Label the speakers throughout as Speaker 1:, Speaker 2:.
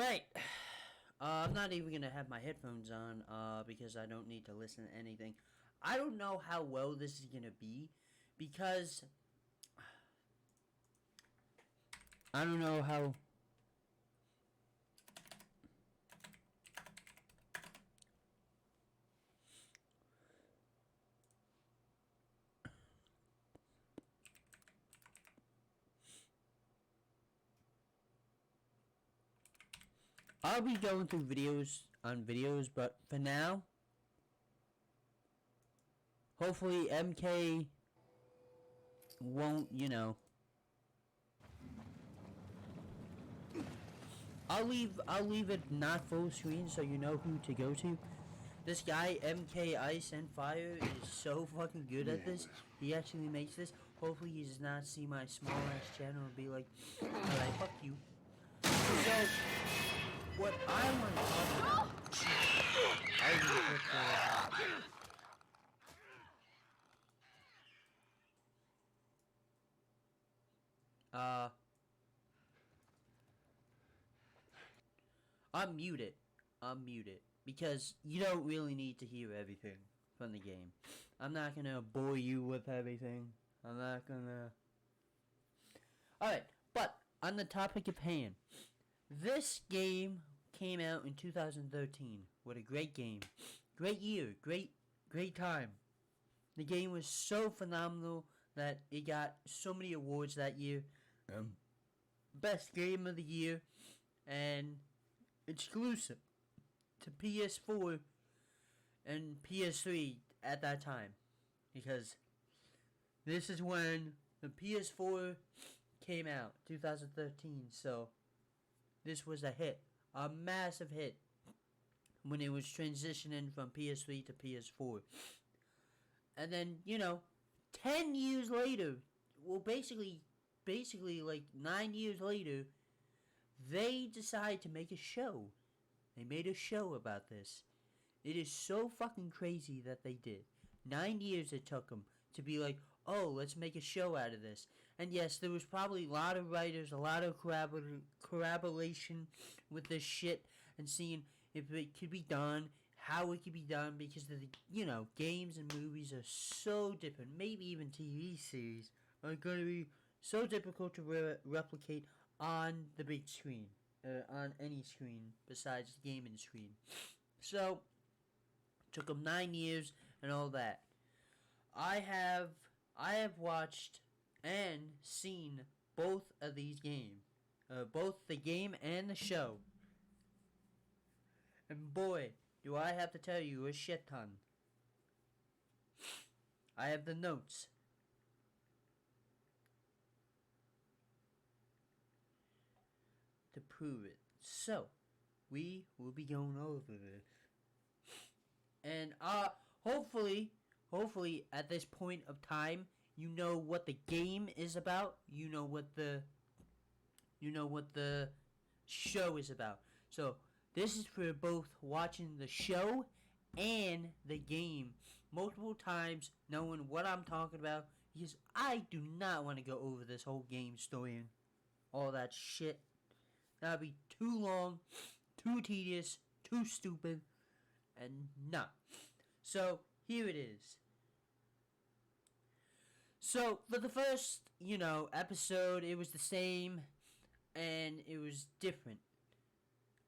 Speaker 1: Alright. I'm not even gonna have my headphones on, because I don't need to listen to anything. I don't know how well this is gonna be, because I don't know how. I'll be going through videos, but for now, hopefully MK won't, I'll leave it not full screen so you know who to go to. This guy, MK Ice and Fire, is so fucking good at this. He actually makes this. Hopefully he does not see my small ass channel and be like, alright, fuck you. So, what I want to talk about, I unmute it. Unmute it. Because you don't really need to hear everything from the game. I'm not gonna bore you with everything. I'm not gonna... Alright, but on the topic of hand, this game came out in 2013. What a great game. Great year. Great time. The game was so phenomenal that it got so many awards that year. Best game of the year and exclusive to PS4 and PS3 at that time, because this is when the PS4 came out, 2013. So this was a hit, a massive hit, when it was transitioning from PS3 to PS4. And then 10 years later, well, basically like 9 years later, they decide to make a show. They made a show about this. It is so fucking crazy that they did. 9 years it took them to be like, oh, let's make a show out of this. And yes, there was probably a lot of writers, a lot of corroboration with this shit, and seeing if it could be done, how it could be done, because the games and movies are so different. Maybe even TV series are going to be so difficult to replicate on the big screen, on any screen besides the gaming screen. So took them 9 years and all that. I have watched and seen both of these games, both the game and the show. And boy, do I have to tell you a shit ton. I have the notes to prove it. So, we will be going over this. And hopefully at this point of time, you know what the game is about. You know what the show is about. So, this is for both watching the show and the game multiple times, knowing what I'm talking about, because I do not want to go over this whole game story and all that shit. That would be too long, too tedious, too stupid, and not. So, here it is. So, for the first, episode, it was the same, and it was different.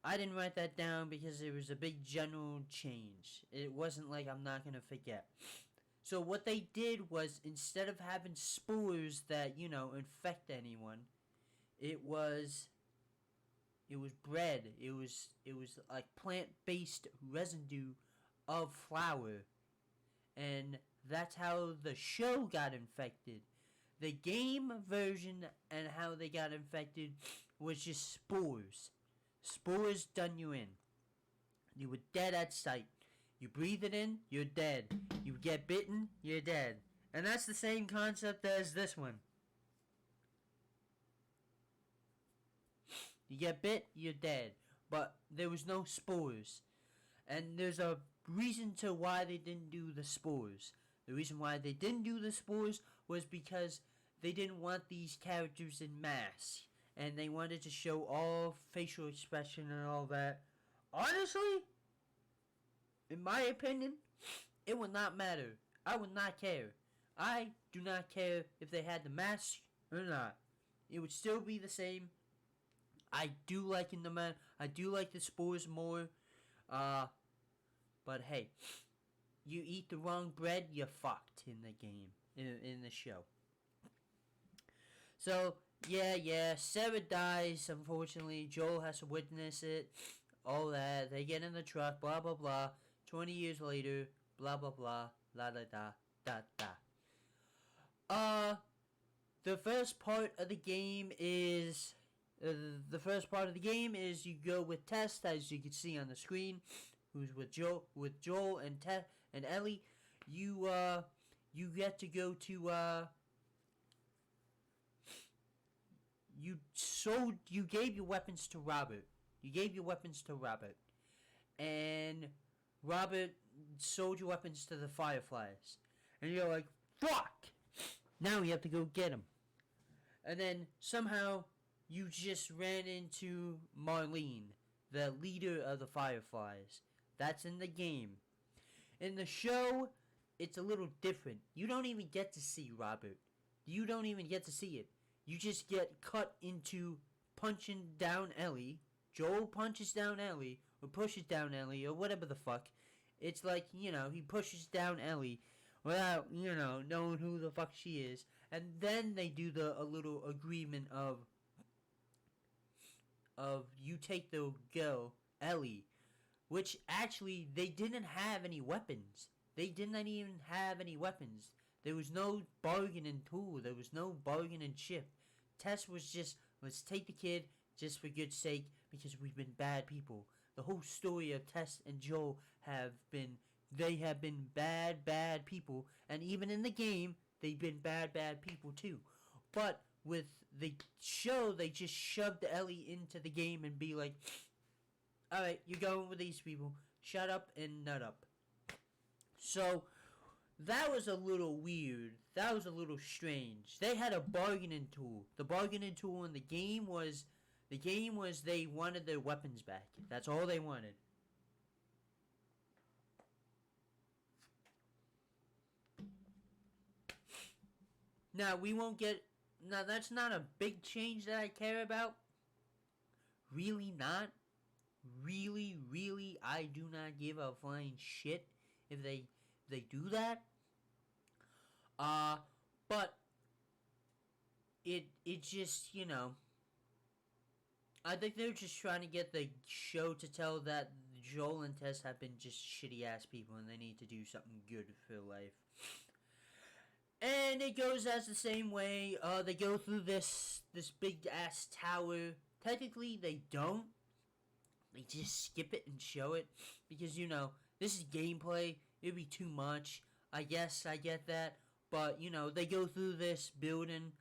Speaker 1: I didn't write that down because it was a big general change. It wasn't like I'm not going to forget. So what they did was, instead of having spores that, infect anyone, it was bread. It was like plant-based residue of flour. And that's how the show got infected. The game version and how they got infected was just spores. Spores done you in. You were dead at sight. You breathe it in, you're dead. You get bitten, you're dead. And that's the same concept as this one. You get bit, you're dead. But there was no spores. And there's a reason to why they didn't do the spores. The reason why they didn't do the spores was because they didn't want these characters in mass. and they wanted to show all facial expression and all that. Honestly, in my opinion, it would not matter. I would not care. I do not care if they had the mask or not. It would still be the same. I do like in the man. I do like the spores more. But hey, you eat the wrong bread, you're fucked in the game, in the show. So yeah, Sarah dies. Unfortunately, Joel has to witness it. All that. They get in the truck. Blah blah blah. 20 years later. Blah blah blah. La da da da da. The first part of the game is you go with Tess, as you can see on the screen, who's with Joel and Tess and Ellie. You get to go to you gave your weapons to Robert. And Robert sold your weapons to the Fireflies. And you're like, fuck! Now we have to go get him. And then somehow you just ran into Marlene, the leader of the Fireflies. That's in the game. In the show, it's a little different. You don't even get to see Robert. You don't even get to see it. You just get cut into punching down Ellie. Joel punches down Ellie, or pushes down Ellie, or whatever the fuck. It's like, he pushes down Ellie without, knowing who the fuck she is. And then they do a little agreement of you take the girl, Ellie, which actually they didn't have any weapons. They didn't even have any weapons. There was no bargaining tool. There was no bargaining chip. Tess was just, let's take the kid just for good sake because we've been bad people. The whole story of Tess and Joel have been bad people. And even in the game, they've been bad people too. But with the show, they just shoved Ellie into the game and be like, alright, you're going with these people. Shut up and nut up. So, that was a little weird. That was a little strange. They had a bargaining tool. The bargaining tool in the game was they wanted their weapons back. That's all they wanted. Now, that's not a big change that I care about. Really not. Really, I do not give a flying shit if they do that. But it just, I think they're just trying to get the show to tell that Joel and Tess have been just shitty ass people and they need to do something good for life. And it goes as the same way. They go through this big ass tower. Technically, they don't. They just skip it and show it because this is gameplay. It'd be too much. I guess I get that, but they go through this building.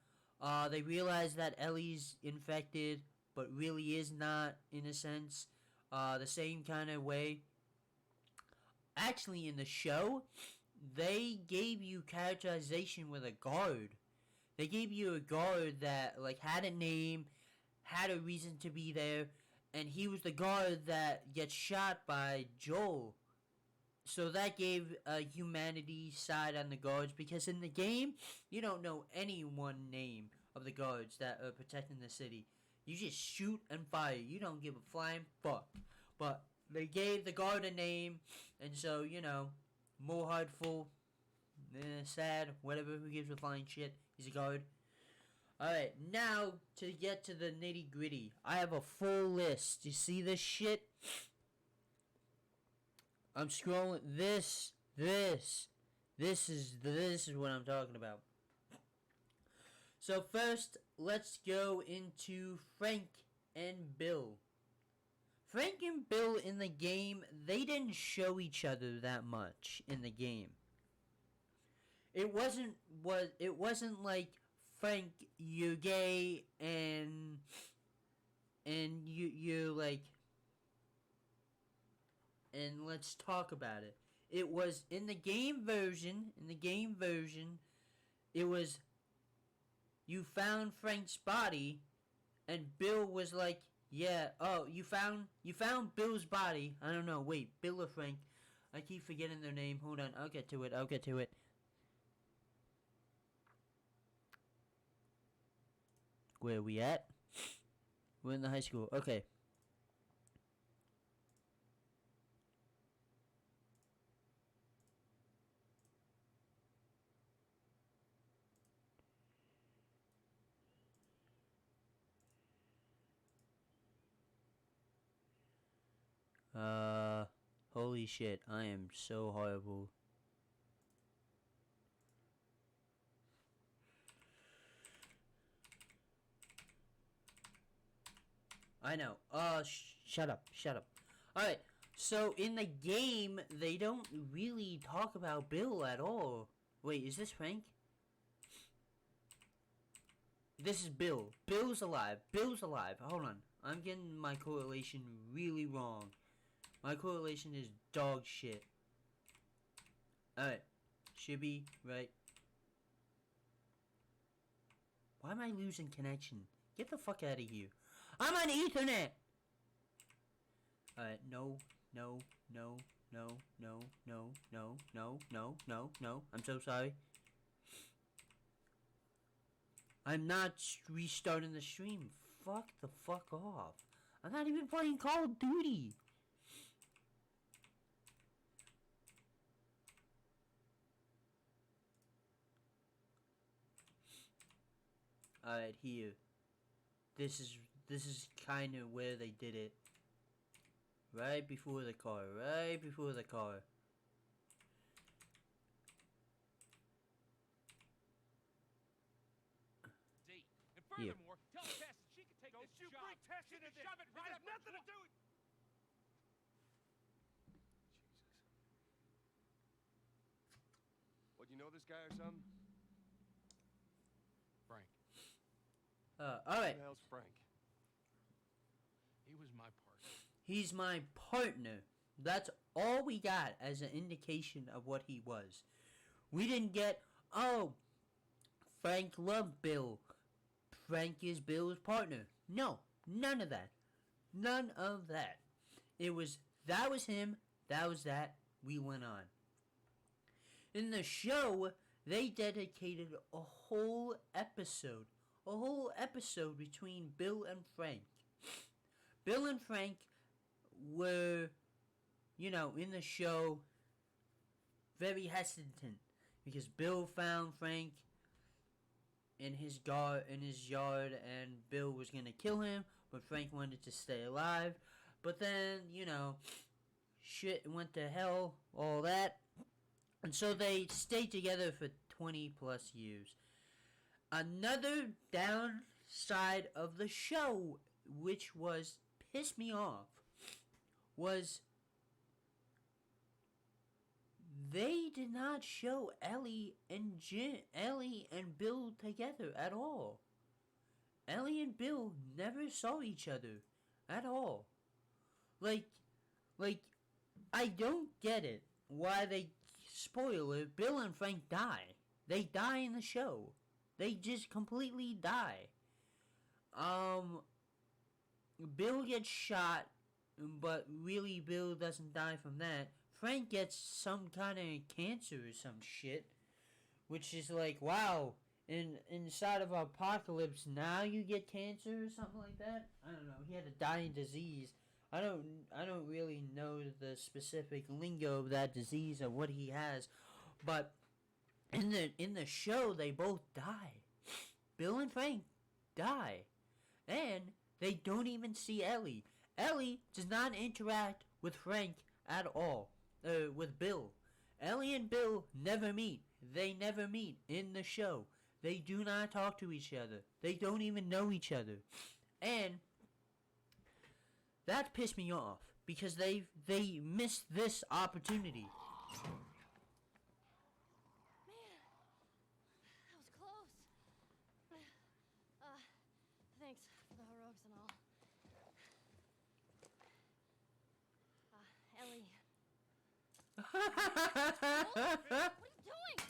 Speaker 1: They realize that Ellie's infected, but really is not in a sense. The same kind of way. Actually, in the show, they gave you characterization with a guard. They gave you a guard that had a name, had a reason to be there, and he was the guard that gets shot by Joel. So that gave a humanity side on the guards, because in the game, you don't know any one name of the guards that are protecting the city. You just shoot and fire. You don't give a flying fuck. But they gave the guard a name, and so, more heartful, sad, whatever, who gives a flying shit. He's a guard. Alright, now to get to the nitty gritty. I have a full list. You see this shit? I'm scrolling. This is what I'm talking about. So first, let's go into Frank and Bill. Frank and Bill in the game, they didn't show each other that much in the game. It wasn't like, Frank, you're gay and you're like, and let's talk about it. It was in the game version, it was, you found Frank's body, and Bill was like, "Yeah, oh, you found Bill's body." I don't know. Wait, Bill or Frank? I keep forgetting their name. Hold on, I'll get to it. Where are we at? We're in the high school. Okay. Holy shit, I am so horrible. I know. Shut up. Alright, so in the game, they don't really talk about Bill at all. Wait, is this Frank? This is Bill. Bill's alive. Hold on. I'm getting my correlation really wrong. My correlation is dog shit. Alright. Should be right. Why am I losing connection? Get the fuck out of here. I'm on Ethernet! Alright, no. I'm so sorry. I'm not restarting the stream. Fuck the fuck off. I'm not even playing Call of Duty. Alright, here. This is kind of where they did it. Right before the car.
Speaker 2: And furthermore, tell Tess she can take this job. Bring Tess into this. Shove it right up. Nothing to do with. Jesus.
Speaker 3: What, you know this guy or something?
Speaker 2: Frank.
Speaker 1: Alright.
Speaker 3: Who the hell's Frank?
Speaker 2: He was my partner.
Speaker 1: He's my partner. That's all we got as an indication of what he was. We didn't get, oh, Frank loved Bill. Frank is Bill's partner. No, none of that. It was, that was him, that was that, we went on. In the show, they dedicated a whole episode between Bill and Frank. Bill and Frank were, in the show, very hesitant because Bill found Frank in his yard, and Bill was gonna kill him, but Frank wanted to stay alive. But then, shit went to hell, all that, and so they stayed together for 20 plus years. Another downside of the show, which was pissed me off, was they did not show Ellie and Bill together at all. Ellie and Bill never saw each other at all. Like, I don't get it. Why they, spoiler, Bill and Frank die. They die in the show. They just completely die. Bill gets shot, but really Bill doesn't die from that. Frank gets some kind of cancer or some shit, which is like, wow, inside of Apocalypse, now you get cancer or something like that? I don't know. He had a dying disease. I don't really know the specific lingo of that disease or what he has, but in the show they both die. Bill and Frank die, and they don't even see Ellie. Ellie does not interact with Frank at all. With Bill. Ellie and Bill never meet. They never meet in the show. They do not talk to each other. They don't even know each other. And that pissed me off because they missed this opportunity.
Speaker 4: Man, that was close. Thanks for the heroics and all. Ellie. What are you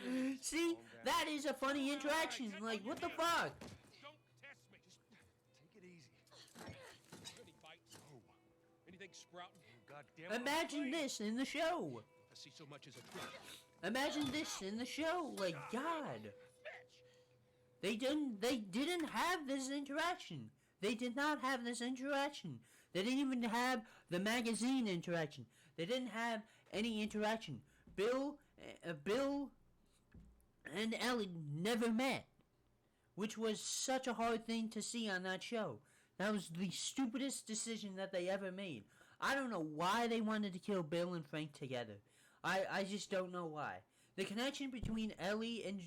Speaker 4: doing?
Speaker 1: See, that is a funny interaction. Like, what the fuck?
Speaker 2: Don't egg sprouting. Oh, goddamn.
Speaker 1: Imagine this in the show.
Speaker 2: I see so much as a threat.
Speaker 1: Imagine this in the show. Like, God. They didn't have this interaction. They did not have this interaction. They didn't even have the magazine interaction. They didn't have any interaction. Bill and Ellie never met, which was such a hard thing to see on that show. That was the stupidest decision that they ever made. I don't know why they wanted to kill Bill and Frank together. I just don't know why. The connection between Ellie and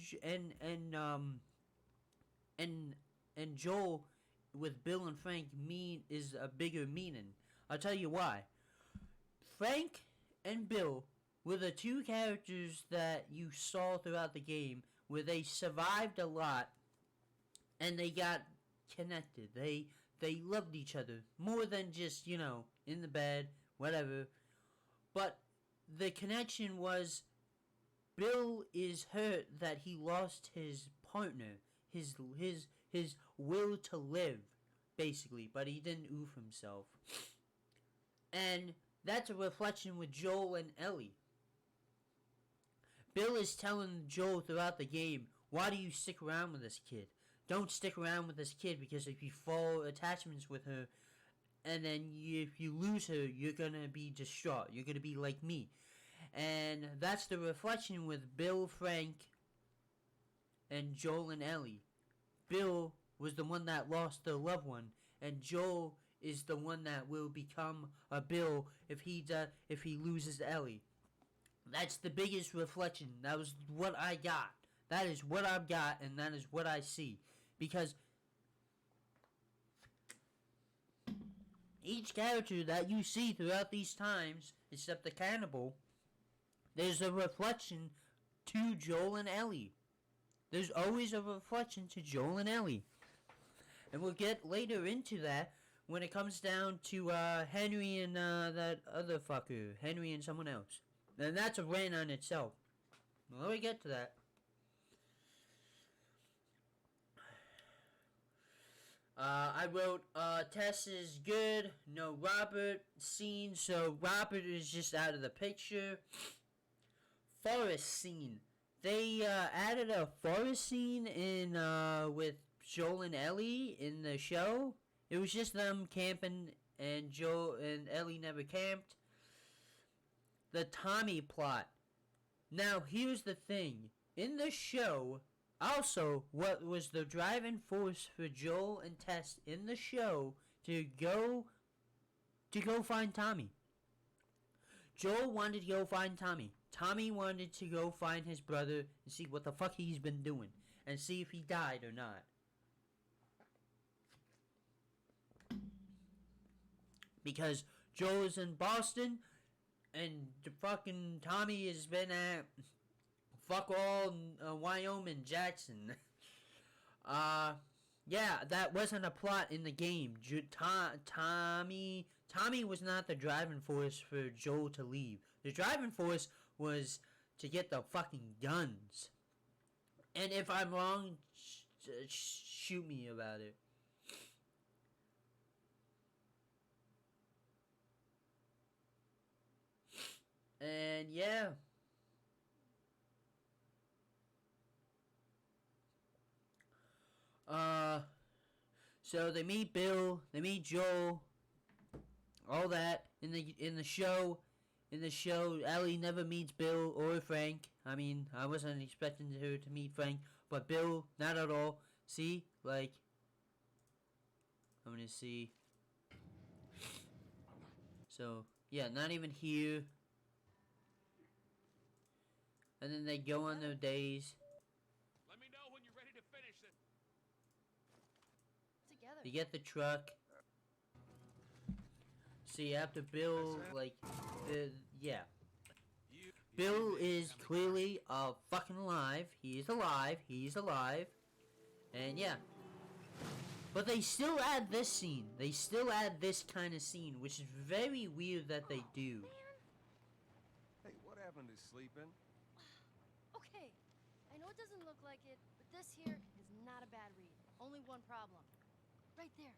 Speaker 1: Joel with Bill and Frank is a bigger meaning. I'll tell you why. Frank and Bill were the two characters that you saw throughout the game where they survived a lot and they got connected. They loved each other more than just, in the bed, whatever. But the connection was Bill is hurt that he lost his partner, his will to live, basically, but he didn't oof himself. And that's a reflection with Joel and Ellie. Bill is telling Joel throughout the game, why do you stick around with this kid? Don't stick around with this kid, because if you fall attachments with her, and then if you lose her, you're gonna be distraught. You're gonna be like me. And that's the reflection with Bill, Frank, and Joel and Ellie. Bill was the one that lost their loved one, and Joel is the one that will become a Bill if he loses Ellie. That's the biggest reflection. That was what I got. That is what I've got, and that is what I see. Because each character that you see throughout these times, except the cannibal, there's a reflection to Joel and Ellie. There's always a reflection to Joel and Ellie. And we'll get later into that when it comes down to Henry and that other fucker. Henry and someone else. And that's a rant on itself. Well, we get to that. I wrote, Tess is good, no Robert scene, so Robert is just out of the picture. Forest scene. They added a forest scene in with Joel and Ellie in the show. It was just them camping, and Joel and Ellie never camped. The Tommy plot. Now, here's the thing. In the show, also, what was the driving force for Joel and Tess in the show to go find Tommy? Joel wanted to go find Tommy. Tommy wanted to go find his brother and see what the fuck he's been doing and see if he died or not. Because Joel is in Boston and the fucking Tommy has been at fuck all Wyoming, Jackson. Yeah, that wasn't a plot in the game. Tommy was not the driving force for Joel to leave. The driving force was to get the fucking guns. And if I'm wrong, shoot me about it. And yeah. So they meet Bill, they meet Joel, all that in the show. In the show, Ellie never meets Bill or Frank. I mean, I wasn't expecting her to meet Frank, but Bill, not at all. See, like, I'm gonna see. So yeah, not even here. And then they go on their days.
Speaker 2: Let me know when you're ready to finish it.
Speaker 4: Together.
Speaker 1: They get the truck. See, after Bill, like, yeah. Bill is clearly fucking alive. He's alive. He's alive. And yeah. But they still add this scene. They still add this kind of scene, which is very weird that they do.
Speaker 3: Hey, what happened to sleeping?
Speaker 4: Okay, I know it doesn't look like it, but this here is not a bad read. Only one problem. Right there.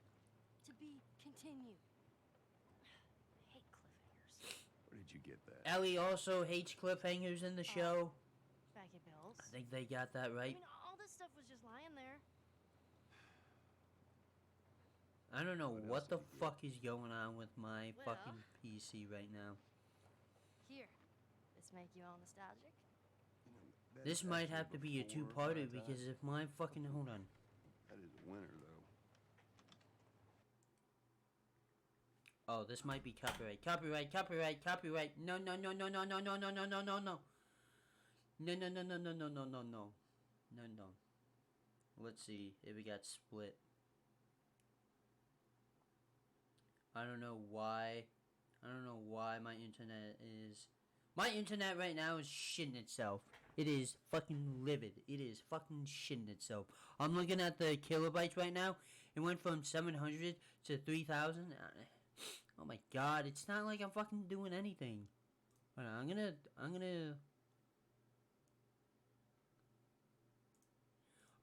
Speaker 4: To be continued. Hey,
Speaker 3: get that.
Speaker 1: Ellie also hates cliffhangers in the show.
Speaker 4: Back at Bill's.
Speaker 1: I think they got that
Speaker 4: I
Speaker 1: right.
Speaker 4: mean, all this stuff was just lying there.
Speaker 1: I don't know
Speaker 3: What
Speaker 1: what
Speaker 3: else
Speaker 1: the
Speaker 3: did you get?
Speaker 1: fuck is going on with my
Speaker 4: Well.
Speaker 1: fucking PC right now.
Speaker 4: Here. This make you all nostalgic?
Speaker 3: You know, that
Speaker 1: This
Speaker 3: is
Speaker 1: might
Speaker 3: actually
Speaker 1: have to be a
Speaker 3: before
Speaker 1: two-parter
Speaker 3: my time.
Speaker 1: because if my fucking hold on.
Speaker 3: That is a winner, though.
Speaker 1: Oh, this might be copyright. Copyright. No, no, no, no, no, no, no, no, no, no, no, no. No, no, no, no, no, no, no, no, no. No. Let's see if it got split. I don't know why. My internet is... My internet right now is shitting itself. It is fucking livid. It is fucking shitting itself. I'm looking at the kilobytes right now. It went from 700 to 3,000. Oh my god, it's not like I'm fucking doing anything. Hold on,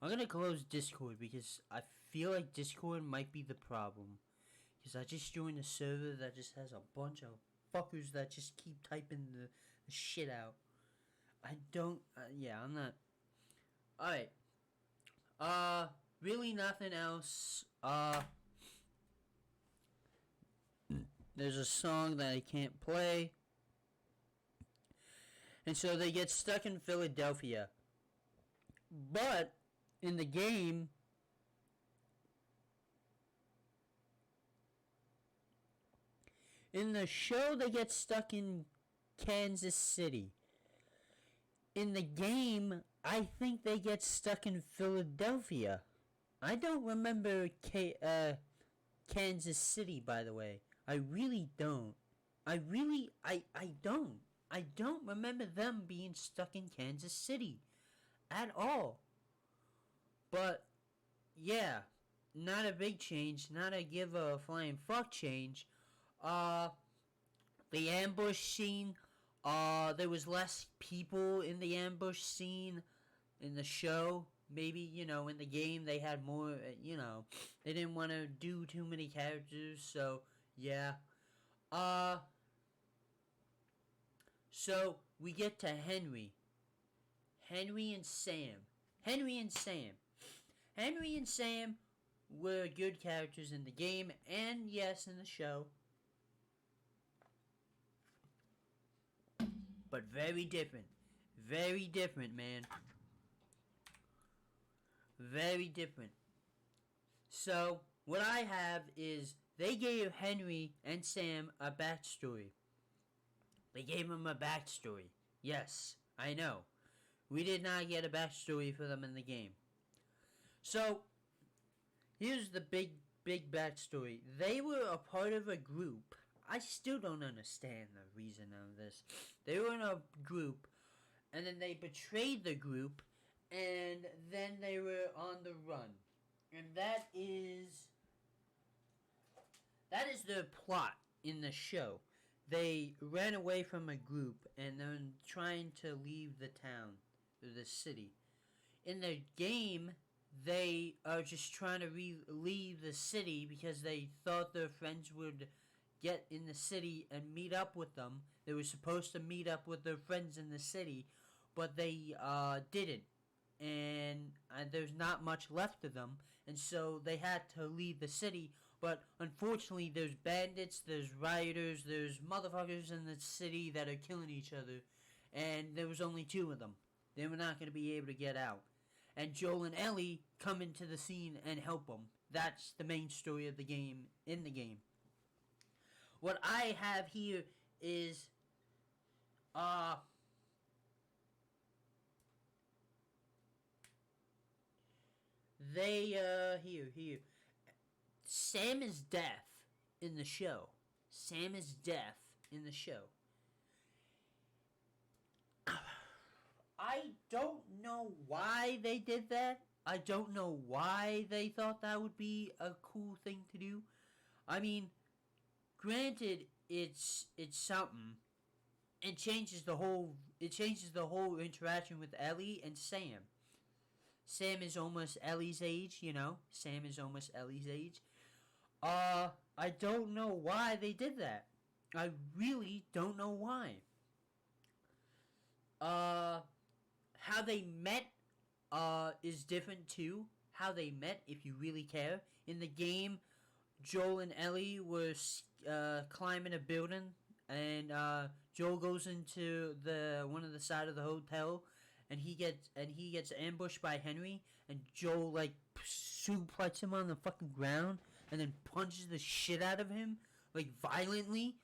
Speaker 1: I'm gonna close Discord because I feel like Discord might be the problem. Because I just joined a server that just has a bunch of fuckers that just keep typing the shit out. I don't, yeah, I'm not. Alright. Really nothing else. There's a song that I can't play. And so they get stuck in Philadelphia. But, in the game, in the show, they get stuck in Kansas City. In the game, I think they get stuck in Philadelphia. I don't remember Kansas City, by the way. I really don't. I don't. I don't remember them being stuck in Kansas City at all. But, yeah, not a big change, not a give a flying fuck change. The ambush scene, there was less people in the ambush scene in the show. Maybe, in the game they had more, they didn't want to do too many characters, so, yeah. So, we get to Henry. Henry and Sam were good characters in the game, and yes, in the show. But very different. Very different, man. Very different. So, what I have is they gave Henry and Sam a backstory. They gave them a backstory. Yes, I know. We did not get a backstory for them in the game. So, here's the big backstory. They were a part of a group. I still don't understand the reason of this. They were in a group, and then they betrayed the group, and then they were on the run. And that is the plot in the show. They ran away from a group, and they're trying to leave the town, or the city. In the game, they are just trying to leave the city because they thought their friends would get in the city and meet up with them. They were supposed to meet up with their friends in the city, but they didn't. And there's not much left of them, and so they had to leave the city. But unfortunately, there's bandits, there's rioters, there's motherfuckers in the city that are killing each other, and there was only 2 of them. They were not going to be able to get out. And Joel and Ellie come into the scene and help them. That's the main story of the game, in the game. What I have here is, here. Sam is deaf in the show. I don't know why they did that. I don't know why they thought that would be a cool thing to do. I mean, granted, it's something. It changes the whole interaction with Ellie and Sam. Sam is almost Ellie's age, I don't know why they did that. I really don't know why. How they met is different too. How they met, if you really care. In the game, Joel and Ellie were climbing a building, and Joel goes into the one of the side of the hotel, and he gets ambushed by Henry, and Joel like suplexes him on the fucking ground, and then punches the shit out of him like violently,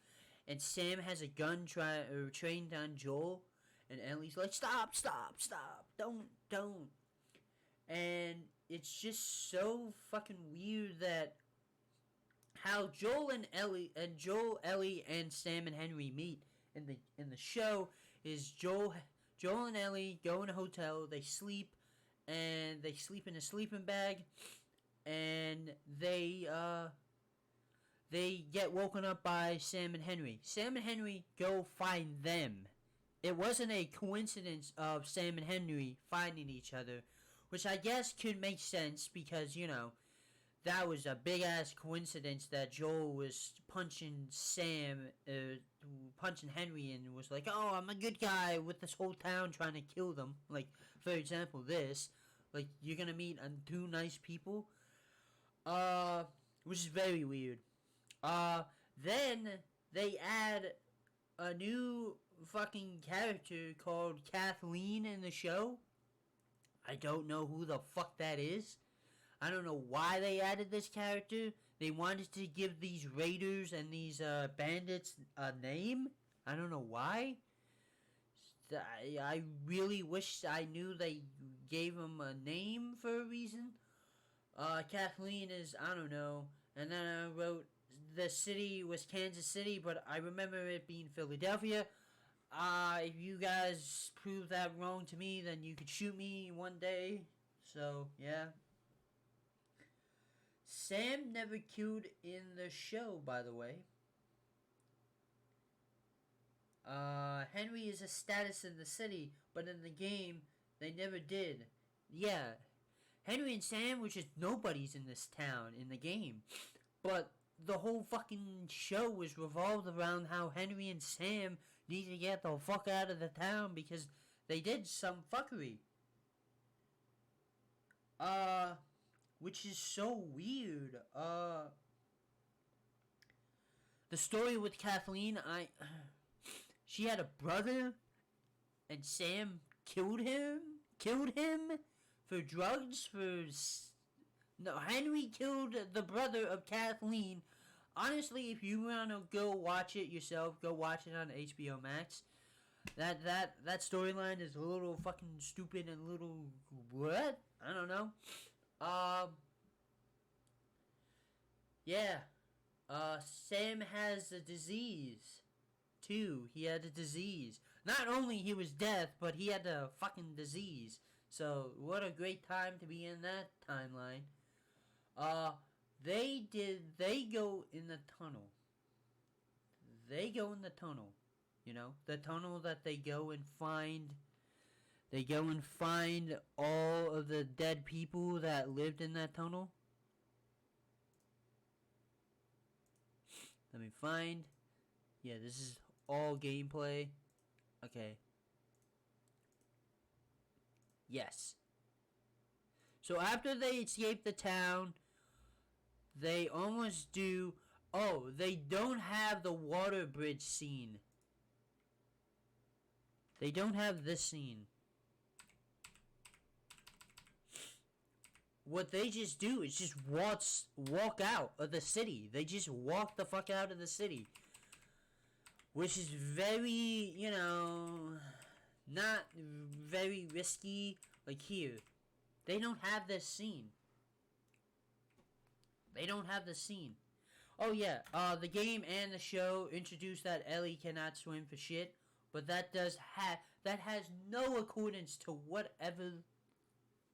Speaker 1: and Sam has a gun trained on Joel, and Ellie's like, stop, stop, stop, don't, and it's just so fucking weird that how Joel, Ellie, and Sam and Henry meet in the show is Joel and Ellie go in a hotel, they sleep, and they sleep in a sleeping bag, and they get woken up by Sam and Henry. Sam and Henry go find them. It wasn't a coincidence of Sam and Henry finding each other, which I guess could make sense because, you know, that was a big ass coincidence that Joel was punching Henry, and was like, oh, I'm a good guy with this whole town trying to kill them. Like, for example, this. Like, you're gonna meet two nice people. Which is very weird. Then they add a new fucking character called Kathleen in the show. I don't know who the fuck that is. I don't know why they added this character. They wanted to give these raiders and these bandits a name. I don't know why. I really wish I knew they gave them a name for a reason. Kathleen is, I don't know. And then I wrote the city was Kansas City, but I remember it being Philadelphia. If you guys prove that wrong to me, then you could shoot me one day. So, yeah. Sam never killed in the show, by the way. Henry is a status in the city, but in the game, they never did. Yeah, Henry and Sam were just nobodies in this town in the game. But the whole fucking show was revolved around how Henry and Sam need to get the fuck out of the town because they did some fuckery. Which is so weird. The story with Kathleen, she had a brother, and Sam killed him for drugs. No, Henry killed the brother of Kathleen. Honestly, if you wanna go watch it yourself, go watch it on HBO Max. That storyline is a little fucking stupid and a little what? I don't know. Yeah. Sam has a disease too. He had a disease. Not only he was deaf, but he had a fucking disease. So what a great time to be in that timeline. They go in the tunnel. They go in the tunnel. You know, the tunnel that they go and find. They go and find all of the dead people that lived in that tunnel. Let me find. Yeah, this is all gameplay. Okay. Yes. So after they escape the town, they almost do. Oh, they don't have the water bridge scene. They don't have this scene. What they just do is just walk out of the city. They just walk the fuck out of the city. Which is very, you know, not very risky. Like here. They don't have this scene. They don't have the scene. Oh yeah, the game and the show introduced that Ellie cannot swim for shit. But that has no accordance to whatever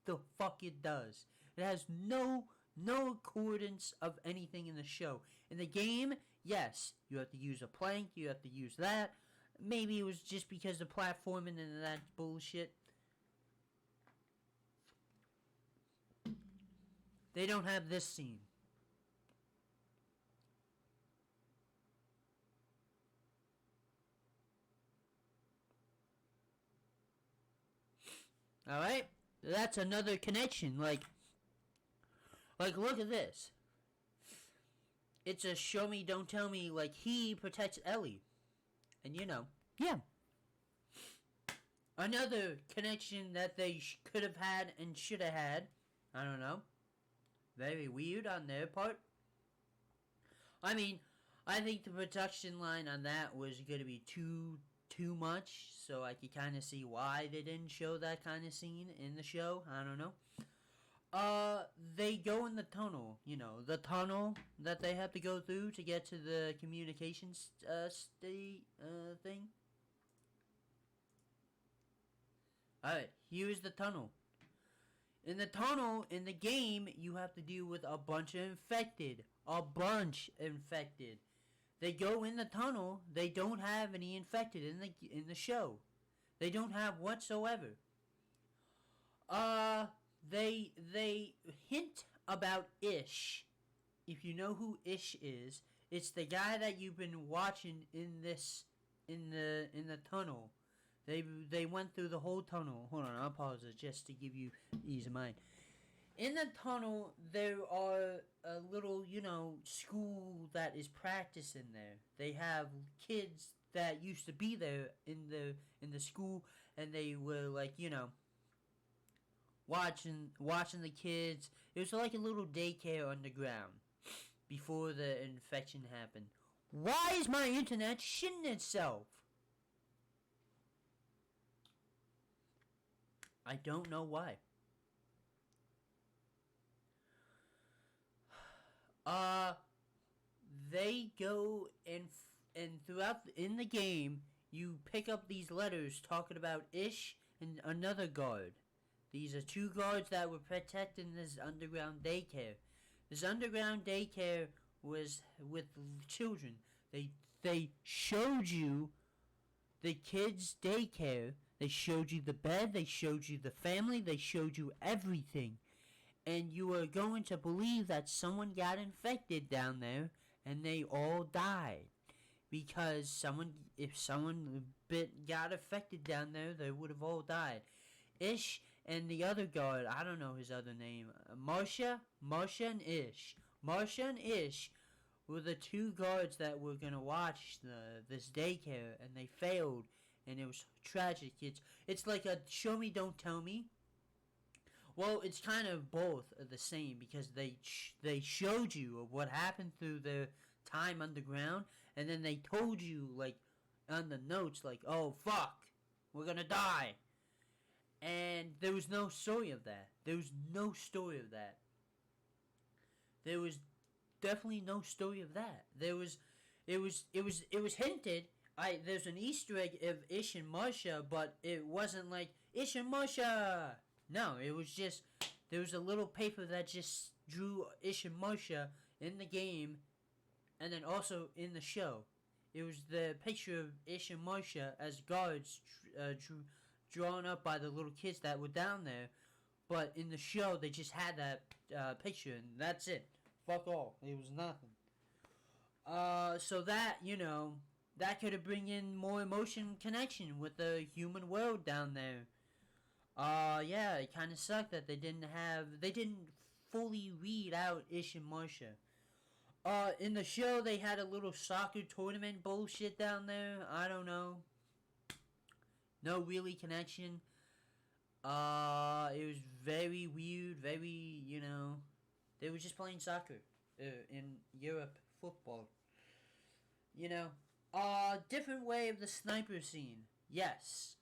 Speaker 1: the fuck it does. It has no accordance of anything in the show. In the game, yes, you have to use a plank, you have to use that. Maybe it was just because of platforming and that bullshit. They don't have this scene. Alright? That's another connection. Like, look at this. It's a show me, don't tell me. Like, he protects Ellie. And yeah. Another connection that they could have had and should have had. I don't know. Very weird on their part. I mean, I think the production line on that was going to be too much, so I could kind of see why they didn't show that kind of scene in the show. I don't know. They go in the tunnel, the tunnel that they have to go through to get to the communications thing. Alright, here's the tunnel. In the tunnel, in the game, you have to deal with a bunch of infected. They go in the tunnel, they don't have any infected in the show. They don't have whatsoever. They hint about Ish. If you know who Ish is, it's the guy that you've been watching in the tunnel. They went through the whole tunnel. Hold on, I'll pause it just to give you ease of mind. In the tunnel, there are a little, school that is practicing there. They have kids that used to be there in the school, and they were like, watching the kids. It was like a little daycare underground before the infection happened. Why is my internet shitting itself? I don't know why. They go and throughout in the game, you pick up these letters talking about Ish and another guard. These are two guards that were protecting this underground daycare. This underground daycare was with children. They showed you the kids' daycare. They showed you the bed. They showed you the family. They showed you everything. And you are going to believe that someone got infected down there and they all died. Because if someone got affected down there, they would have all died. Ish and the other guard, I don't know his other name, Marsha and Ish. Marsha and Ish were the two guards that were going to watch this daycare, and they failed, and it was tragic. It's like a show me, don't tell me. Well, it's kind of both the same, because they showed you of what happened through their time underground, and then they told you, like, on the notes, like, oh, fuck, we're gonna die. And there was no story of that. There was definitely no story of that. It was hinted. There's an Easter egg of Ish and Marsha, but it wasn't like Ish and Marsha. No, it was just there was a little paper that just drew Ish and Marsha in the game, and then also in the show. It was the picture of Ish and Marsha as guards drawn up by the little kids that were down there. But in the show, they just had that picture, and that's it. Fuck all. It was nothing. So that, that could have bring in more emotion connection with the human world down there. Yeah, it kind of sucked that they didn't fully read out Ish and Marsha. In the show, they had a little soccer tournament bullshit down there. I don't know. No really connection. It was very weird, very, they were just playing soccer in Europe, football. Different way of the sniper scene. Yes.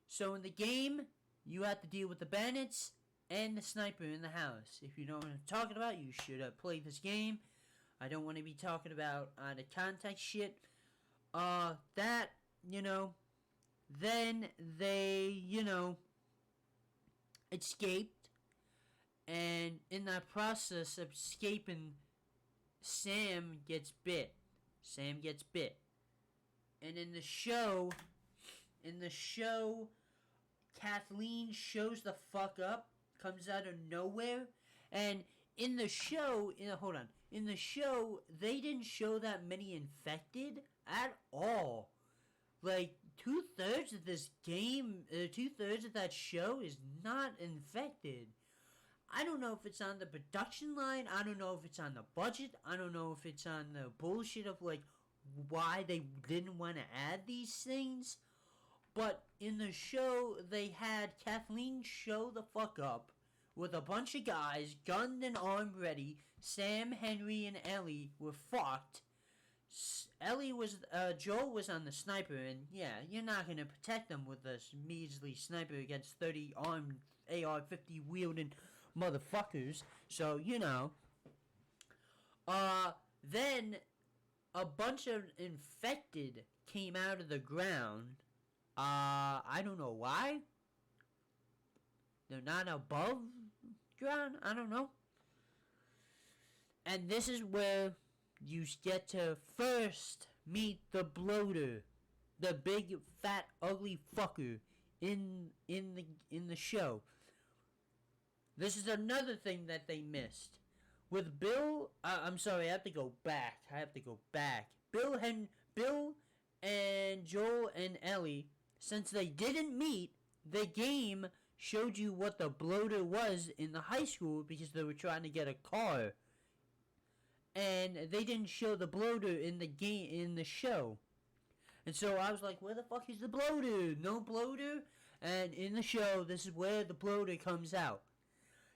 Speaker 1: So in the game, you have to deal with the bandits and the sniper in the house. If you know what I'm talking about, you should have played this game. I don't want to be talking about the context shit. Then they, escaped. And in that process of escaping, Sam gets bit. And in the show, Kathleen shows the fuck up, comes out of nowhere, and in the show, they didn't show that many infected at all. like 2/3 of this game, 2/3 of that show is not infected. I don't know if it's on the production line. I don't know if it's on the budget. I don't know if it's on the bullshit of like why they didn't want to add these things. But in the show, they had Kathleen show the fuck up with a bunch of guys, gunned and armed ready. Sam, Henry, and Ellie were fucked. Joel was on the sniper, and yeah, you're not gonna protect them with a measly sniper against 30 armed AR-50 wielding motherfuckers. So, you know. Then a bunch of infected came out of the ground. I don't know why. They're not above ground. I don't know. And this is where you get to first meet the bloater, the big fat ugly fucker in the show. This is another thing that they missed. With Bill, I'm sorry, I have to go back. Bill and Joel and Ellie, since they didn't meet, the game showed you what the bloater was in the high school because they were trying to get a car. And they didn't show the bloater in the game, in the show. And so I was like, where the fuck is the bloater? No bloater? And in the show, this is where the bloater comes out.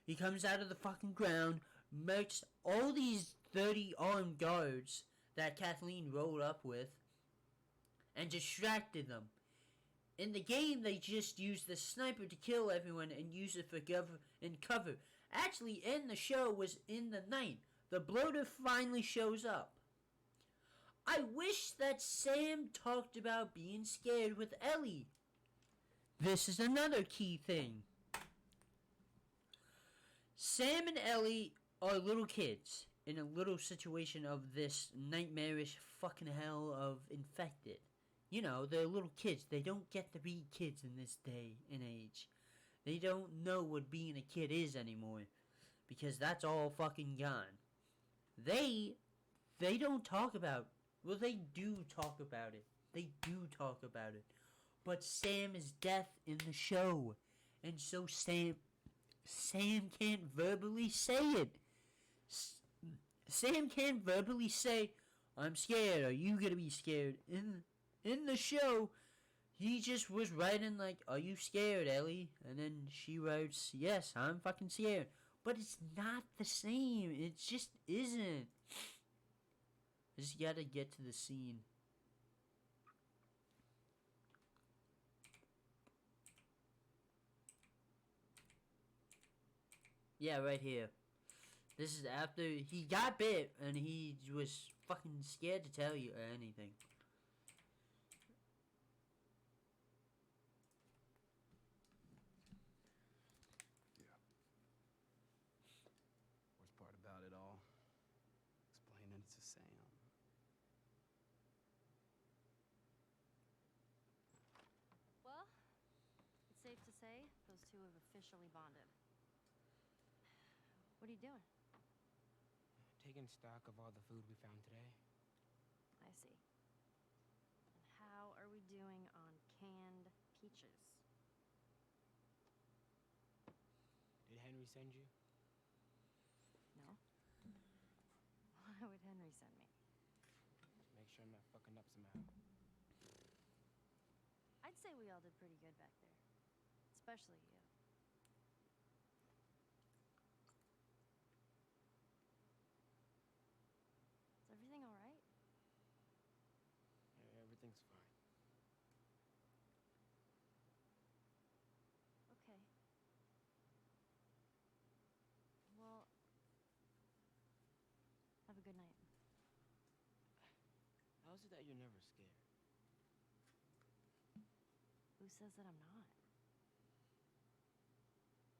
Speaker 1: He comes out of the fucking ground, makes all these 30 armed guards that Kathleen rolled up with, and distracted them. In the game, they just used the sniper to kill everyone and use it for cover. Actually, in the show was in the night. The bloater finally shows up. I wish that Sam talked about being scared with Ellie. This is another key thing. Sam and Ellie are little kids in a little situation of this nightmarish fucking hell of infected. You know, they're little kids. They don't get to be kids in this day and age. They don't know what being a kid is anymore. Because that's all fucking gone. They don't talk about... Well, they do talk about it. But Sam is deaf in the show. And so Sam can't verbally say it. Sam can't verbally say, I'm scared. Are you gonna be scared? In the show, he just was writing like, are you scared, Ellie? And then she writes, yes, I'm fucking scared. But it's not the same. It just isn't. I just gotta get to the scene. Yeah, right here. This is after he got bit and he was fucking scared to tell you anything.
Speaker 3: Worst part about it all, explaining it to Sam.
Speaker 4: Well, it's safe to say those two have officially bonded. What are you doing?
Speaker 5: Taking stock of all the food we found today.
Speaker 4: I see. And how are we doing on canned peaches?
Speaker 5: Did Henry send you?
Speaker 4: No? Why would Henry send me?
Speaker 5: Make sure I'm not fucking up somehow.
Speaker 4: I'd say we all did pretty good back there. Especially you. Is everything all right?
Speaker 5: Yeah, everything's fine.
Speaker 4: Okay. Well, have a good night.
Speaker 5: How is it that you're never scared?
Speaker 4: Who says that I'm not?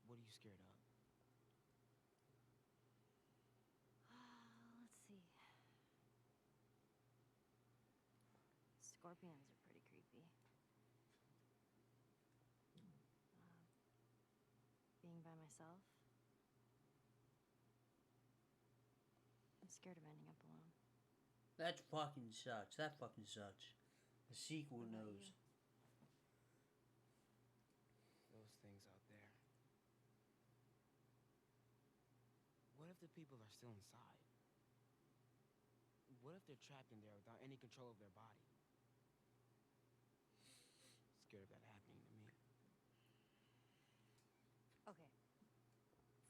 Speaker 5: What are you scared of?
Speaker 4: Let's see. Scorpions are pretty creepy. Being by myself. I'm scared of ending up alone.
Speaker 1: That fucking sucks. The sequel
Speaker 4: What about
Speaker 1: knows.
Speaker 4: you?
Speaker 5: Those things out there. What if the people are still inside? What if they're trapped in there without any control of their body? Scared of that happening to me.
Speaker 4: Okay.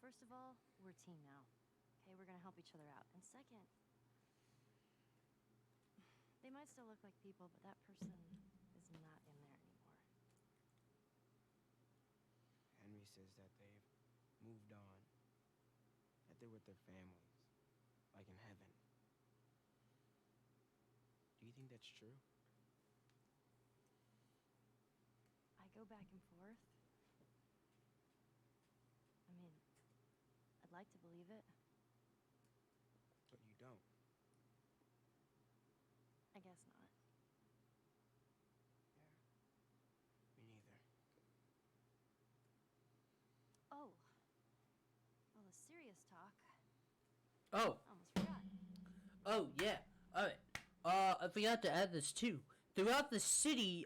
Speaker 4: First of all, we're a team now. Okay, we're gonna help each other out. And second, they might still look like people, but that person is not in there anymore.
Speaker 5: Henry says that they've moved on, that they're with their families, like in heaven. Do you think that's true?
Speaker 4: I go back and forth. I mean, I'd like to believe it.
Speaker 5: But you don't.
Speaker 4: I guess not.
Speaker 5: Me neither.
Speaker 4: Oh. Well, the serious talk.
Speaker 1: Oh,
Speaker 4: Almost forgot.
Speaker 1: oh yeah. Alright. I forgot to add this too. Throughout the city,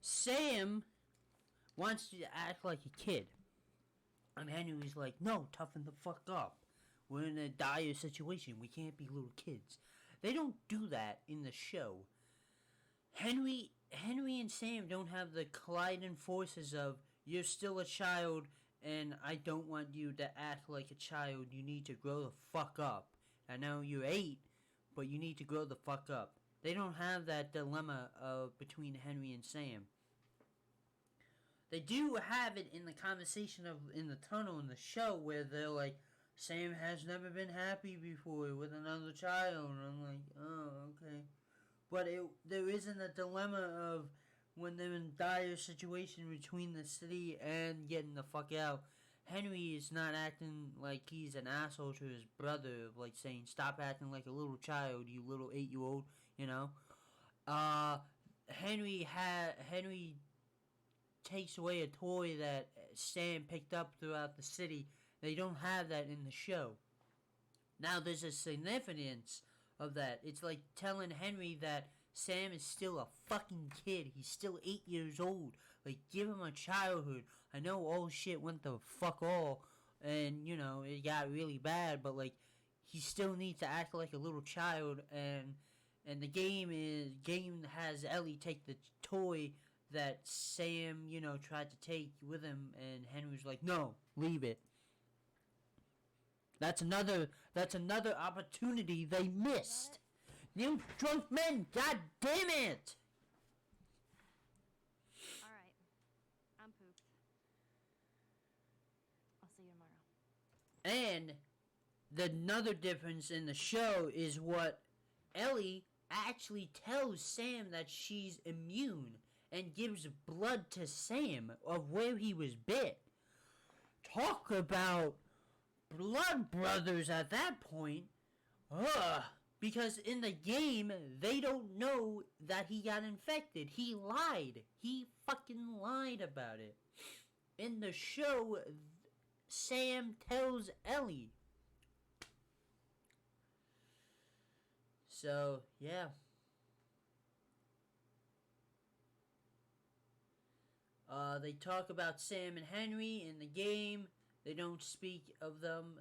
Speaker 1: Sam wants you to act like a kid. And Henry's like, no, toughen the fuck up. We're in a dire situation. We can't be little kids. They don't do that in the show. Henry and Sam don't have the colliding forces of, you're still a child and I don't want you to act like a child. You need to grow the fuck up. I know you're 8, but you need to grow the fuck up. They don't have that dilemma between Henry and Sam. They do have it in the conversation in the tunnel in the show where they're like, Sam has never been happy before with another child. And I'm like, oh, okay. But there isn't a dilemma of when they're in dire situation between the city and getting the fuck out. Henry is not acting like he's an asshole to his brother, like saying, stop acting like a little child, you little 8-year-old, you know? Henry takes away a toy that Sam picked up throughout the city. They don't have that in the show. Now there's a significance of that. It's like telling Henry that Sam is still a fucking kid. He's still 8 years old. Like, give him a childhood. I know all shit went the fuck all, and, you know, it got really bad, but, like, he still needs to act like a little child, and the game has Ellie take the toy that Sam, you know, tried to take with him, and Henry's like, no, leave it. That's another opportunity they missed. You drunk men, god damn it!
Speaker 4: Alright. I'm pooped. I'll see you tomorrow.
Speaker 1: And another difference in the show is what Ellie actually tells Sam that she's immune and gives blood to Sam of where he was bit. Talk about blood brothers at that point. Ugh. Because in the game, they don't know that he got infected. He lied. He fucking lied about it. In the show, Sam tells Ellie. So, yeah. They talk about Sam and Henry in the game. They don't speak of them.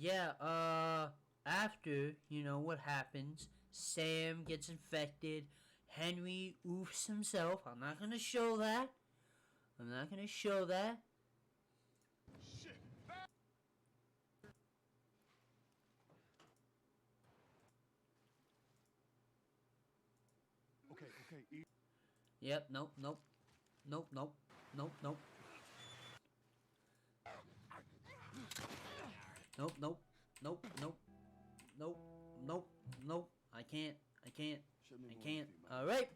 Speaker 1: Yeah, after, you know, what happens, Sam gets infected, Henry oofs himself. I'm not gonna show that.
Speaker 3: Okay.
Speaker 1: Yep, nope. Nope. I can't. Alright.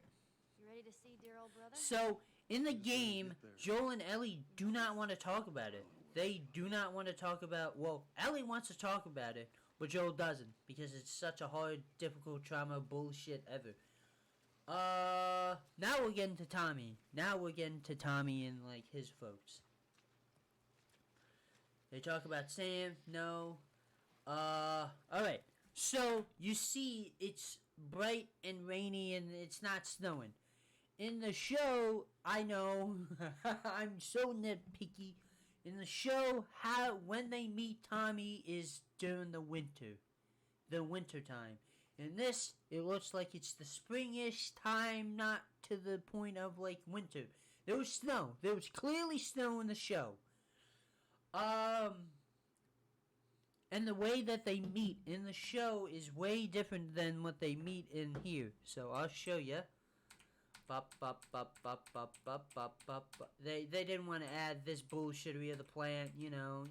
Speaker 4: You ready to see dear old brother?
Speaker 1: So, in the game, Joel and Ellie do not want to talk about it. They do not want to talk about, well, Ellie wants to talk about it, but Joel doesn't, because it's such a hard, difficult trauma bullshit ever. Now we're getting to Tommy. And, like, his folks. They talk about Sam. No. Alright. So, you see, it's bright and rainy and it's not snowing. In the show, I know, I'm so nitpicky. In the show, when they meet Tommy is during the winter time. In this, it looks like it's the springish time, not to the point of like winter. There was snow. There was clearly snow in the show. And the way that they meet in the show is way different than what they meet in here. So I'll show you. They didn't want to add this bullshittery of the plant, you know,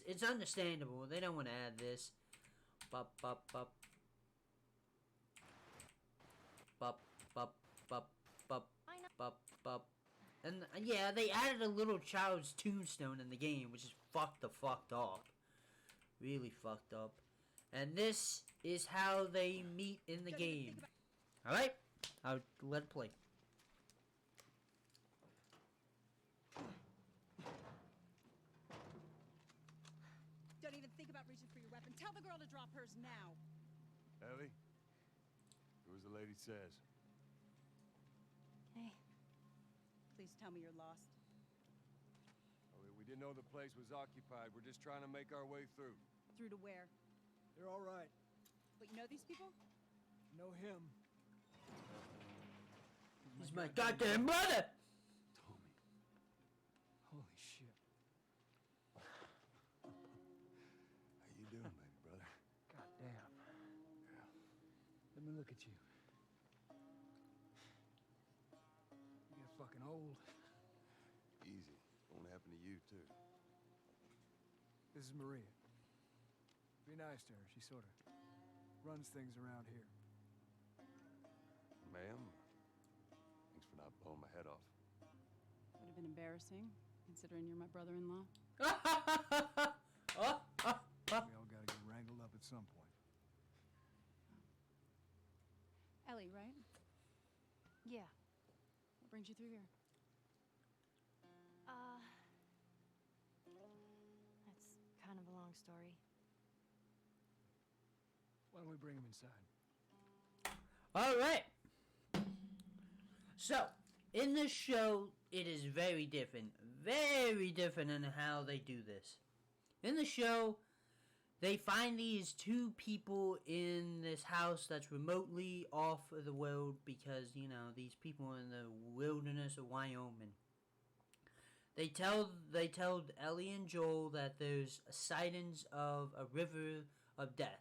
Speaker 1: it's understandable. They don't want to add this. And yeah, they added a little child's tombstone in the game, which is fucked up. Really fucked up. And this is how they meet in the game. Alright? I'll let it play.
Speaker 6: Don't even think about reaching for your weapon. Tell the girl to drop hers now.
Speaker 7: Ellie, do as the lady says.
Speaker 6: Hey. Please tell me you're lost.
Speaker 7: We didn't know the place was occupied. We're just trying to make our way through.
Speaker 6: Through to where?
Speaker 8: They're all right.
Speaker 6: But you know these people?
Speaker 8: Know him.
Speaker 1: He's my goddamn brother!
Speaker 3: Tommy. Holy shit.
Speaker 7: How you doing, baby brother?
Speaker 8: Goddamn.
Speaker 7: Yeah.
Speaker 8: Let me look at you. You get fucking old.
Speaker 7: Easy. Won't happen to you, too.
Speaker 8: This is Maria. Be nice to her. She sort of runs things around here.
Speaker 7: Ma'am, thanks for not blowing my head off.
Speaker 6: Would have been embarrassing, considering you're my brother-in-law.
Speaker 8: We all gotta get wrangled up at some point.
Speaker 6: Ellie, right?
Speaker 4: Yeah.
Speaker 6: What brings you through here?
Speaker 4: That's kind of a long story.
Speaker 8: Why don't we bring him inside?
Speaker 1: Alright. So, in the show, it is very different. Very different in how they do this. In the show, they find these two people in this house that's remotely off of the world because, you know, these people are in the wilderness of Wyoming. They tell Ellie and Joel that there's sightings of a river of death.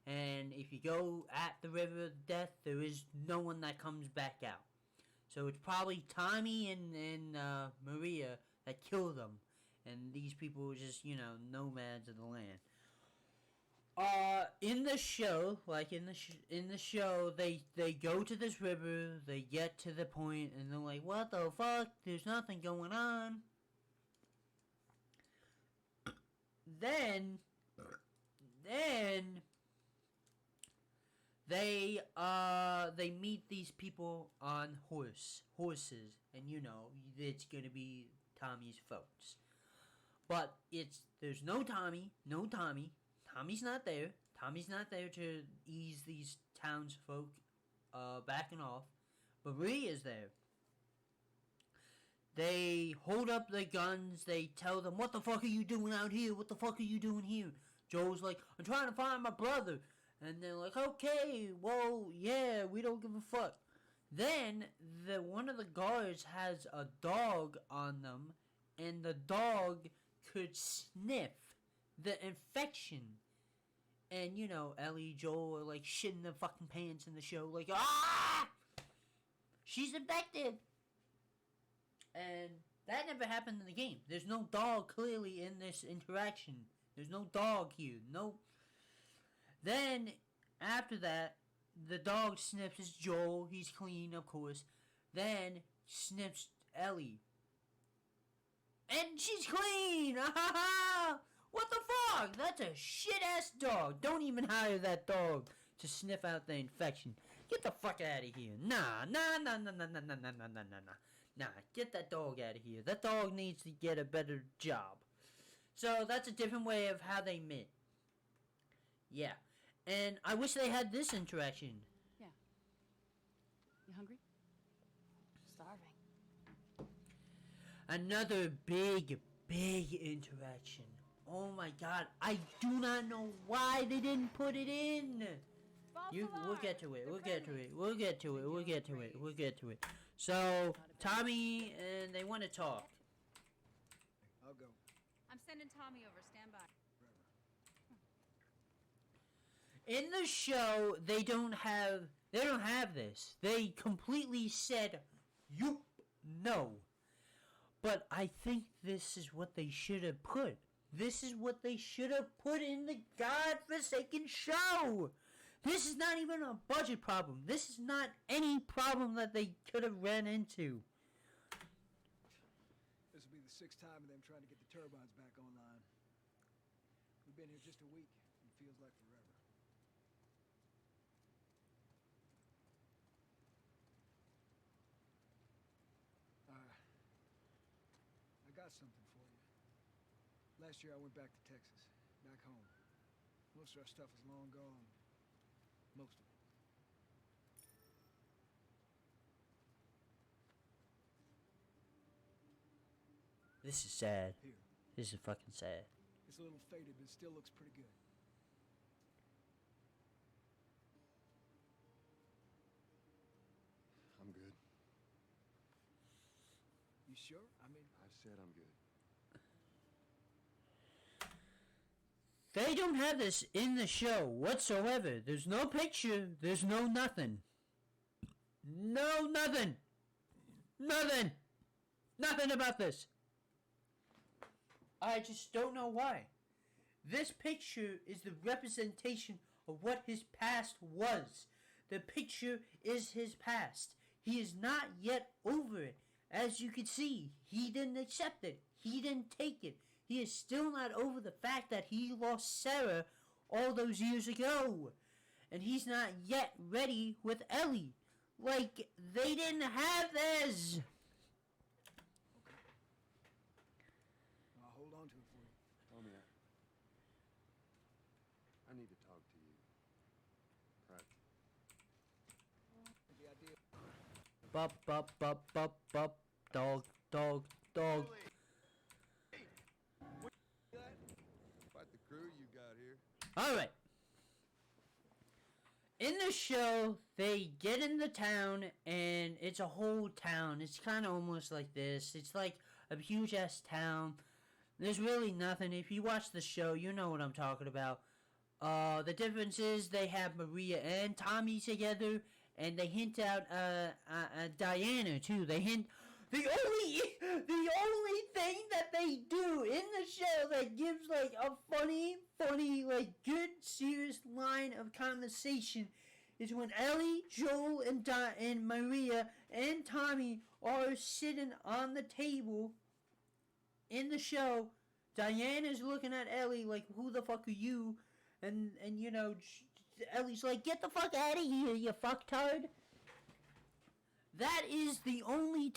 Speaker 1: And if you go at the river of death, there is no one that comes back out. So it's probably Tommy and Maria that kill them. And these people are just, you know, nomads of the land. In the show, in the show, they go to this river, they get to the point, and they're like, what the fuck? There's nothing going on. Then they meet these people on horses, and you know, it's gonna be Tommy's folks. But there's no Tommy. Tommy's not there. Tommy's not there to ease these townsfolk backing off. But Maria's there. They hold up their guns. They tell them, what the fuck are you doing out here? What the fuck are you doing here? Joel's like, I'm trying to find my brother. And they're like, okay, well, yeah, we don't give a fuck. Then, one of the guards has a dog on them. And the dog could sniff the infection. And, you know, Ellie, Joel are like shitting their fucking pants in the show. Like, ah! She's infected! And that never happened in the game. There's no dog clearly in this interaction. There's no dog here. No. Then, after that, the dog sniffs Joel. He's clean, of course. Then, sniffs Ellie. And she's clean! What the fuck? That's a shit-ass dog. Don't even hire that dog to sniff out the infection. Get the fuck out of here. Nah, get that dog out of here. That dog needs to get a better job. So that's a different way of how they met. Yeah. And I wish they had this interaction.
Speaker 6: You hungry?
Speaker 4: Starving.
Speaker 1: Another big interaction. Oh my god, I do not know why they didn't put it in. We'll get to it. We'll get to it. So, Tommy and they want to talk.
Speaker 8: I'll go.
Speaker 6: I'm sending Tommy over. Stand by.
Speaker 1: In the show, they don't have this. They completely said, "Yup, no." But I think this is what they should have put. This is what they should have put in the godforsaken show. This is not even a budget problem. This is not any problem that they could have ran into.
Speaker 8: This will be the 6th time of them trying to get the turbines back online. We've been here just a week. It feels like forever. I got something for you. Last year I went back to Texas, back home. Most of our stuff is long gone. Most of it.
Speaker 1: This is sad.
Speaker 8: Here.
Speaker 1: This is fucking sad.
Speaker 8: It's a little faded, but it still looks pretty good.
Speaker 7: I'm good.
Speaker 8: You sure? I mean,
Speaker 7: I said I'm good.
Speaker 1: They don't have this in the show whatsoever. There's no picture. There's no nothing. No nothing. Nothing. Nothing about this. I just don't know why. This picture is the representation of what his past was. The picture is his past. He is not yet over it. As you can see, he didn't accept it. He didn't take it. He is still not over the fact that he lost Sarah all those years ago. And he's not yet ready with Ellie. Like, they didn't have this.
Speaker 8: I'll hold on to it for you.
Speaker 7: Tommy, I need to talk to you. Private.
Speaker 8: The idea.
Speaker 1: Bup, bup, bup, bup, bup. Dog, dog, dog.
Speaker 7: Quite the crew you got here.
Speaker 1: Alright. In the show, they get in the town, and it's a whole town. It's kind of almost like this. It's like a huge-ass town. There's really nothing. If you watch the show, you know what I'm talking about. The difference is they have Maria and Tommy together, and they hint out Diana, too. They hint... The only thing that they do in the show that gives, like, a funny, like, good, serious line of conversation is when Ellie, Joel, and Maria and Tommy are sitting on the table in the show. Diana's looking at Ellie like, who the fuck are you? And you know, Ellie's like, get the fuck out of here, you fucktard. That is the only